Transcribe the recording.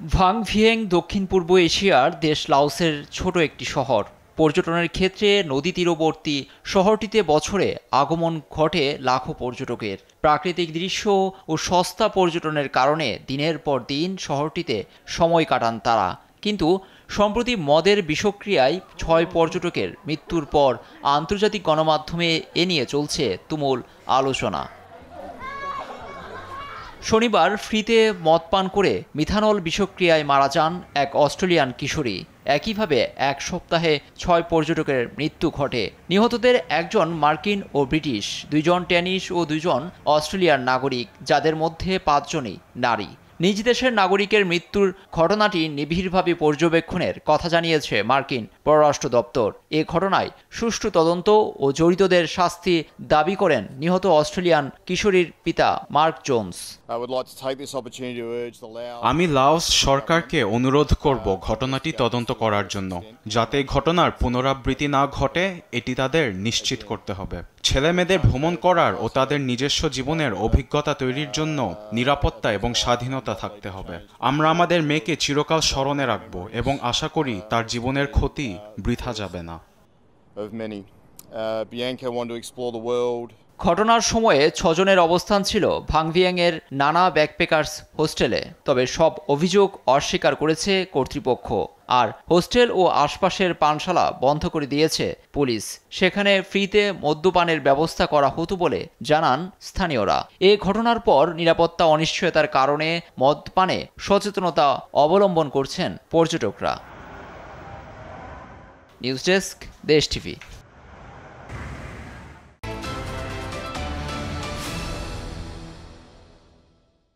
ভাং ভিয়েং দক্ষিণ পূর্ব এশিয়ার দেশ লাওসের ছোট একটি শহর। পর্যটনের ক্ষেত্রে নদী তীরবর্তী শহরটিতে বছরে আগমন ঘটে লাখো পর্যটকের। প্রাকৃতিক দৃশ্য ও সস্তা পর্যটনের কারণে দিনের পর দিন শহরটিতে সময় কাটান তারা। কিন্তু সম্প্রতি মদের বিষক্রিয়ায় ৬ পর্যটকের মৃত্যুর পর আন্তর্জাতিক গণমাধ্যমে এ নিয়ে চলছে তুমুল আলোচনা। শনিবার ফ্রিতে মদ পান করে মিথানল বিষক্রিয়ায় মারা যান এক অস্ট্রেলিয়ান কিশোরী। একইভাবে এক সপ্তাহে ৬ পর্যটকের মৃত্যু ঘটে। নিহতদের একজন মার্কিন ও ব্রিটিশ, ২ জন ড্যানিশ ও ২ জন অস্ট্রেলিয়ার নাগরিক, যাদের মধ্যে ৫ জনই নারী। নিজ দেশের নাগরিকের মৃত্যুর ঘটনাটি নিবিড়ভাবে পর্যবেক্ষণের কথা জানিয়েছে মার্কিন পররাষ্ট্র দপ্তর। এ ঘটনায় সুষ্ঠু তদন্ত ও জড়িতদের শাস্তি দাবি করেন নিহত অস্ট্রেলিয়ান কিশোরীর পিতা মার্ক জোন্স। আমি লাওস সরকারকে অনুরোধ করব ঘটনাটি তদন্ত করার জন্য, যাতে ঘটনার পুনরাবৃত্তি না ঘটে এটি তাদের নিশ্চিত করতে হবে। ছেলেমেয়েদের ভ্রমণ করার ও তাদের নিজস্ব জীবনের অভিজ্ঞতা তৈরির জন্য নিরাপত্তা এবং স্বাধীনতা থাকতে হবে। আমরা আমাদের মেয়েকে চিরকাল স্মরণে রাখব এবং আশা করি তার জীবনের ক্ষতি বৃথা যাবে না। ঘটনার সময়ে ৬ জনের অবস্থান ছিল ভাং ভিয়েংয়ের নানা ব্যাকপ্যাকার্স হোস্টেলে। তবে সব অভিযোগ অস্বীকার করেছে কর্তৃপক্ষ। আর হোস্টেল ও আশপাশের পানশালা বন্ধ করে দিয়েছে পুলিশ। সেখানে ফ্রিতে মদ্যপানের ব্যবস্থা করা হতো বলে জানান স্থানীয়রা। এ ঘটনার পর নিরাপত্তা অনিশ্চয়তার কারণে মদপানে সচেতনতা অবলম্বন করছেন পর্যটকরা। নিউজ ডেস্ক, দেশ টিভি।